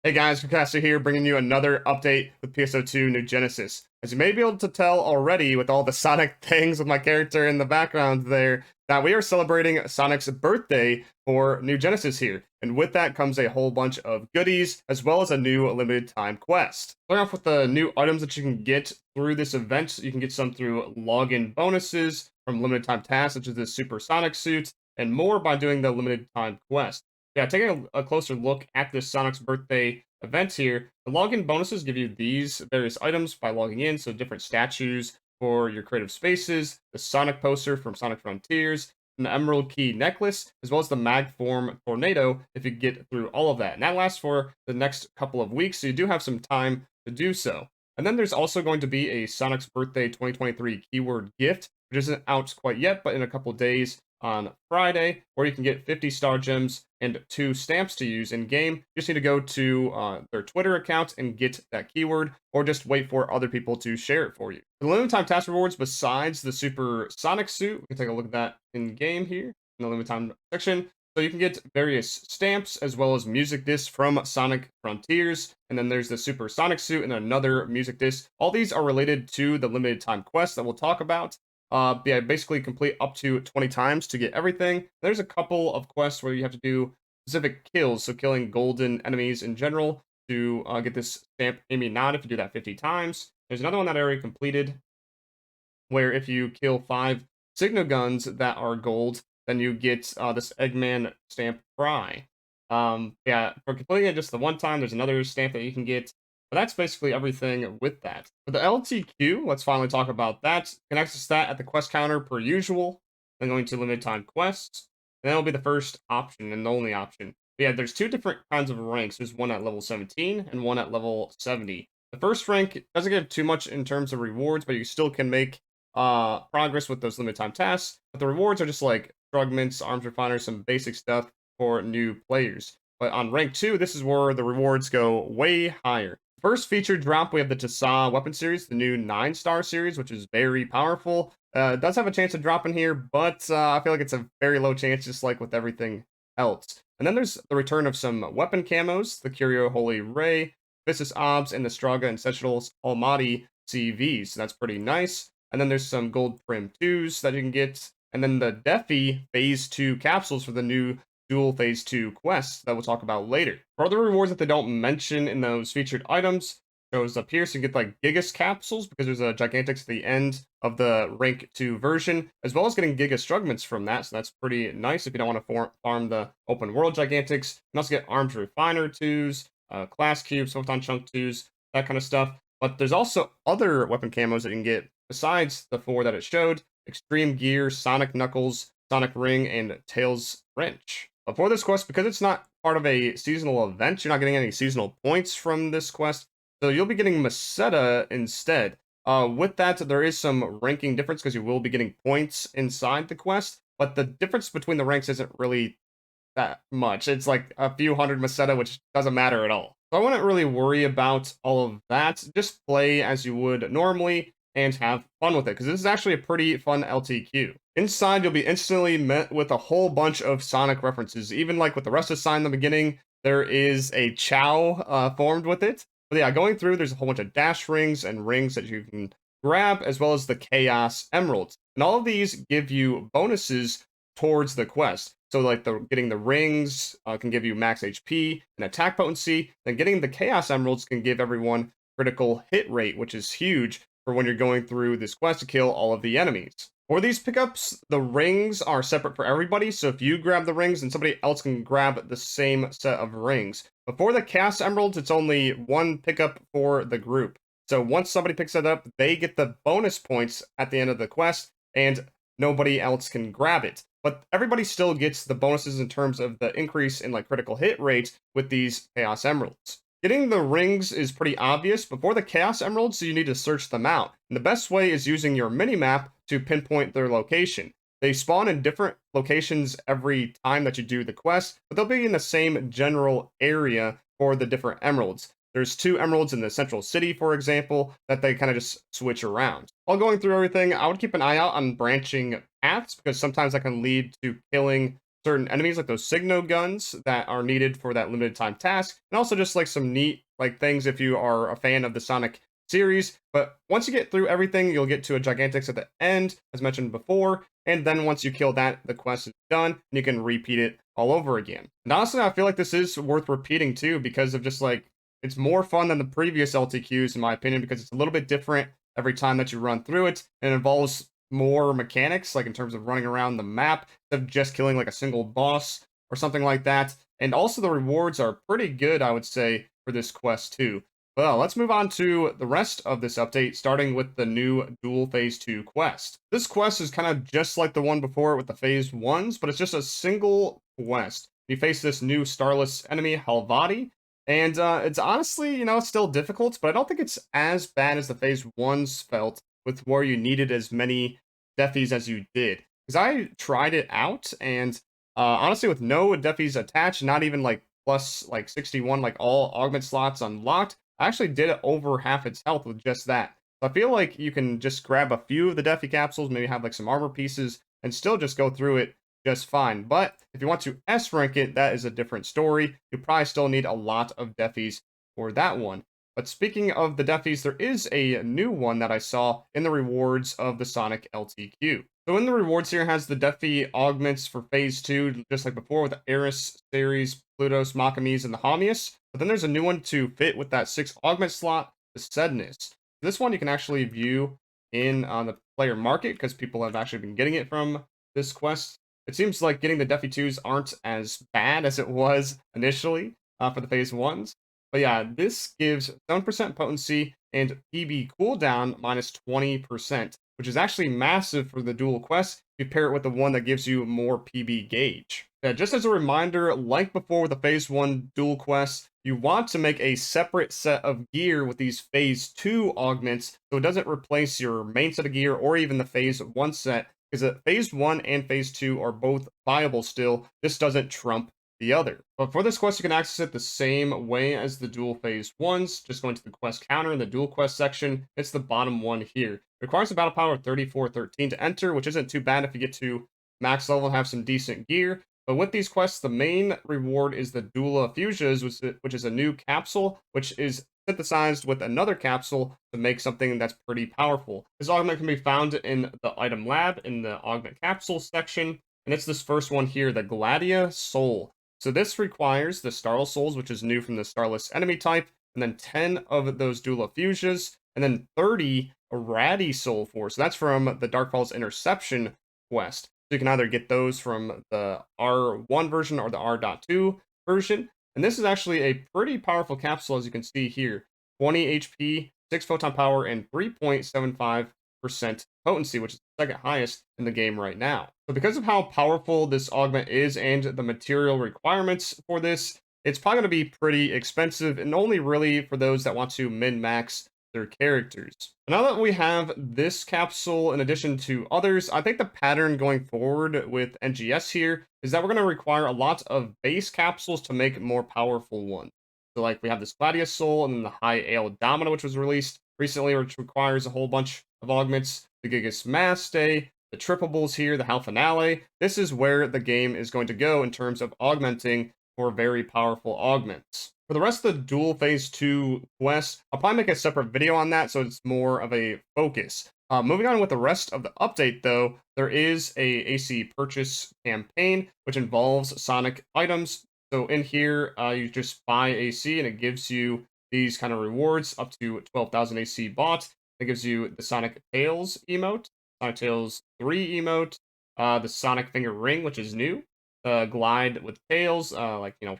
Hey guys, Phantasy here, bringing you another update with PSO2 New Genesis. As you may be able to tell already with all the Sonic things with my character in the background there, that we are celebrating Sonic's birthday for New Genesis here. And with that comes a whole bunch of goodies, as well as a new limited time quest. Starting off with the new items that you can get through this event. You can get some through login bonuses from limited time tasks, such as the Super Sonic suit, and more by doing the limited time quest. Yeah, taking a closer look at this Sonic's birthday event here, the login bonuses give you these various items by logging in, so different statues for your creative spaces, the Sonic poster from Sonic Frontiers, an Emerald Key necklace, as well as the Mag Form Tornado if you get through all of that. And that lasts for the next couple of weeks, so you do have some time to do so. And then there's also going to be a Sonic's Birthday 2023 keyword gift, which isn't out quite yet, but in a couple days on Friday, where you can get 50 star gems and 2 stamps to use in game. You just need to go to their Twitter account and get that keyword, or just wait for other people to share it for you. The limited time task rewards, besides the Super Sonic suit, we can take a look at that in game here in the limited time section. So you can get various stamps as well as music discs from Sonic Frontiers, and then there's the Super Sonic suit and another music disc. All these are related to the limited time quest that we'll talk about. Yeah, basically complete up to 20 times to get everything. There's a couple of quests where you have to do specific kills, so killing golden enemies in general to get this stamp Amy Nod if you do that 50 times. There's another one that I already completed where if you kill 5 signal guns that are gold, then you get this Eggman stamp Fry. Yeah, for completing it just the one time, there's another stamp that you can get. But that's basically everything with that. For the LTQ, let's finally talk about that. You can access that at the quest counter per usual. Then going to limited time quests. And that'll be the first option and the only option. But yeah, there's 2 different kinds of ranks. There's one at level 17 and one at level 70. The first rank doesn't give too much in terms of rewards, but you still can make progress with those limited time tasks. But the rewards are just like fragments, arms refiners, some basic stuff for new players. But on rank 2, this is where the rewards go way higher. First featured drop, we have the Tasa weapon series, the new 9-star series, which is very powerful. It does have a chance to drop in here, but I feel like it's a very low chance, just like with everything else. And then there's the return of some weapon camos, the Curio Holy Ray, Vistus Obs, and the Straga Ancestrals Almighty CVs. So that's pretty nice. And then there's some gold prim 2s that you can get. And then the Defi Phase 2 capsules for the new Duel Phase 2 quests that we'll talk about later. For other rewards that they don't mention in those featured items, shows up here, so you get like Gigas capsules because there's a Gigantics at the end of the rank 2 version, as well as getting Gigas Strugments from that, so that's pretty nice if you don't want to farm the open world Gigantics. You can also get Arms Refiner 2s, Class Cubes, Photon Chunk 2s, that kind of stuff. But there's also other weapon camos that you can get besides the 4 that it showed: Extreme Gear, Sonic Knuckles, Sonic Ring, and Tails Wrench. But for this quest, because it's not part of a seasonal event, you're not getting any seasonal points from this quest, so you'll be getting Meseta instead. With that, there is some ranking difference because you will be getting points inside the quest, but the difference between the ranks isn't really that much. It's like a few hundred Meseta, which doesn't matter at all. So I wouldn't really worry about all of that. Just play as you would normally and have fun with it, because this is actually a pretty fun LTQ. Inside, you'll be instantly met with a whole bunch of Sonic references. Even like with the rest of the sign in the beginning, there is a Chow formed with it. But yeah, going through, there's a whole bunch of dash rings and rings that you can grab, as well as the Chaos Emeralds. And all of these give you bonuses towards the quest. So like getting the rings can give you max HP and attack potency. Then getting the Chaos Emeralds can give everyone critical hit rate, which is huge for when you're going through this quest to kill all of the enemies. For these pickups, the rings are separate for everybody, so if you grab the rings, then somebody else can grab the same set of rings. But for the Chaos Emeralds, it's only one pickup for the group. So once somebody picks it up, they get the bonus points at the end of the quest, and nobody else can grab it. But everybody still gets the bonuses in terms of the increase in like critical hit rate with these Chaos Emeralds. Getting the rings is pretty obvious, but for the Chaos Emeralds, you need to search them out. And the best way is using your minimap to pinpoint their location. They spawn in different locations every time that you do the quest, but they'll be in the same general area for the different emeralds. There's 2 emeralds in the central city, for example, that they kind of just switch around. While going through everything, I would keep an eye out on branching paths, because sometimes that can lead to killing certain enemies like those Signo guns that are needed for that limited time task, and also just like some neat like things if you are a fan of the Sonic series. But once you get through everything, you'll get to a Gigantix at the end, as mentioned before, and then once you kill that, the quest is done, and you can repeat it all over again. And honestly, I feel like this is worth repeating too, because of just like it's more fun than the previous LTQs, in my opinion, because it's a little bit different every time that you run through it, and it involves more mechanics, like in terms of running around the map, instead of just killing like a single boss or something like that. And also the rewards are pretty good, I would say, for this quest too. Well, let's move on to the rest of this update, starting with the new Duel Phase 2 quest. This quest is kind of just like the one before with the Phase 1s, but it's just a single quest. You face this new starless enemy, Halvati, and it's honestly, still difficult, but I don't think it's as bad as the Phase 1s felt, with where you needed as many defies as you did. Because I tried it out, and honestly, with no defies attached, not even like plus like 61, like all augment slots unlocked, I actually did it over half its health with just that. So I feel like you can just grab a few of the Defi capsules, maybe have like some armor pieces, and still just go through it just fine. But if you want to S rank it, that is a different story. You probably still need a lot of Defis for that one. But speaking of the Defis, there is a new one that I saw in the rewards of the Sonic LTQ. So in the rewards here, it has the Defi augments for Phase 2, just like before with the Eris, Ceres, Plutos, Makamis, and the Hamius. But then there's a new one to fit with that 6 augment slot, the Sedness. This one you can actually view in the player market, because people have actually been getting it from this quest. It seems like getting the Defi 2s aren't as bad as it was initially for the Phase 1s. But yeah, this gives 7% potency and PB cooldown minus 20%, which is actually massive for the dual quest. If you pair it with the one that gives you more PB gauge. Yeah, just as a reminder, like before with the Phase 1 dual quest, you want to make a separate set of gear with these Phase 2 augments, so it doesn't replace your main set of gear or even the Phase 1 set, because Phase 1 and Phase 2 are both viable still. This doesn't trump the other. But for this quest, you can access it the same way as the Duel Phase 1s, just going to the quest counter in the Duel Quest section. It's the bottom one here. It requires a battle power of 3413 to enter, which isn't too bad if you get to max level and have some decent gear. But with these quests, the main reward is the Duela Fusions, which is a new capsule, which is synthesized with another capsule to make something that's pretty powerful. This augment can be found in the item lab in the augment capsule section, and it's this first one here, the Gladia Soul. So this requires the Starless Souls, which is new from the Starless enemy type, and then 10 of those Duela Fusions, and then 30 Ratty Soul Force. So that's from the Darkfall's Interception quest. So you can either get those from the R1 version or the R.2 version. And this is actually a pretty powerful capsule, as you can see here. 20 HP, 6 photon power, and 3.75% potency, which is the second highest in the game right now. So because of how powerful this augment is and the material requirements for this, it's probably going to be pretty expensive and only really for those that want to min-max their characters. Now that we have this capsule in addition to others, I think the pattern going forward with NGS here is that we're going to require a lot of base capsules to make more powerful ones. So like we have this Gladia Soul and then the High Ale Domino, which was released recently, which requires a whole bunch of augments. The Gigas Mass Day, the Trippables here, the Hal Finale. This is where the game is going to go in terms of augmenting for very powerful augments. For the rest of the Duel Phase 2 quest, I'll probably make a separate video on that so it's more of a focus. Moving on with the rest of the update though, there is a AC purchase campaign which involves Sonic items. So in here, you just buy AC and it gives you these kind of rewards up to 12,000 AC bought. It gives you the Sonic Tails emote, Sonic Tails 3 emote, the Sonic Finger Ring, which is new, Glide with Tails,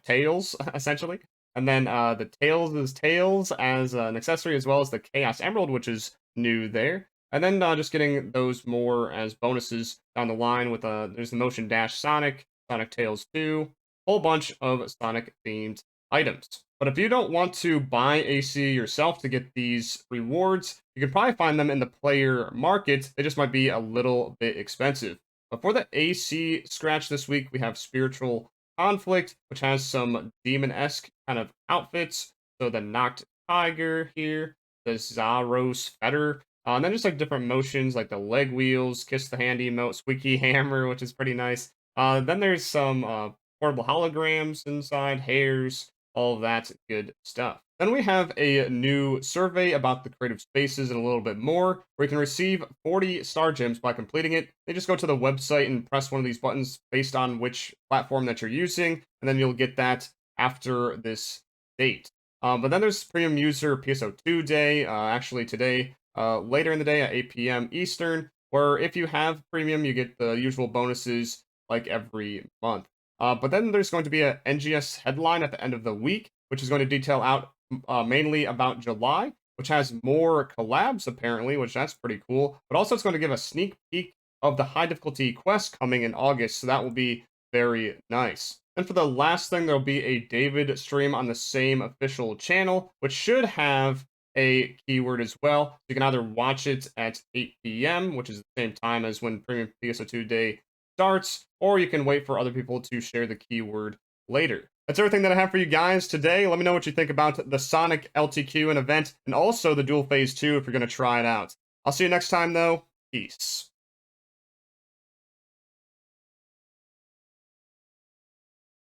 Tails, essentially. And then the Tails as an accessory, as well as the Chaos Emerald, which is new there. And then just getting those more as bonuses down the line with there's the Motion Dash Sonic, Sonic Tails 2, whole bunch of Sonic themed items. But if you don't want to buy AC yourself to get these rewards, you can probably find them in the player market. They just might be a little bit expensive. But for the AC scratch this week, we have Spiritual Conflict, which has some demon-esque kind of outfits. So the Knocked Tiger here, the Zaros Fetter, and then just like different motions like the leg wheels, Kiss the Hand emote, Squeaky Hammer, which is pretty nice. Then there's some portable holograms inside, hairs, all of that good stuff. Then we have a new survey about the creative spaces and a little bit more, where you can receive 40 star gems by completing it. They just go to the website and press one of these buttons based on which platform that you're using, and then you'll get that after this date. But then there's premium user PSO2 day, actually today, later in the day at 8 p.m. Eastern, where if you have premium, you get the usual bonuses like every month. But then there's going to be a NGS headline at the end of the week, which is going to detail out mainly about July, which has more collabs apparently, which that's pretty cool. But also it's going to give a sneak peek of the high difficulty quest coming in August, so that will be very nice. And for the last thing, there'll be a David stream on the same official channel, which should have a keyword as well. You can either watch it at 8 p.m., which is the same time as when Premium PSO2 Day starts, or you can wait for other people to share the keyword later. That's everything that I have for you guys today. Let me know what you think about the Sonic LTQ and event, and also the Duel Phase 2 if you're going to try it out. I'll see you next time, though. Peace.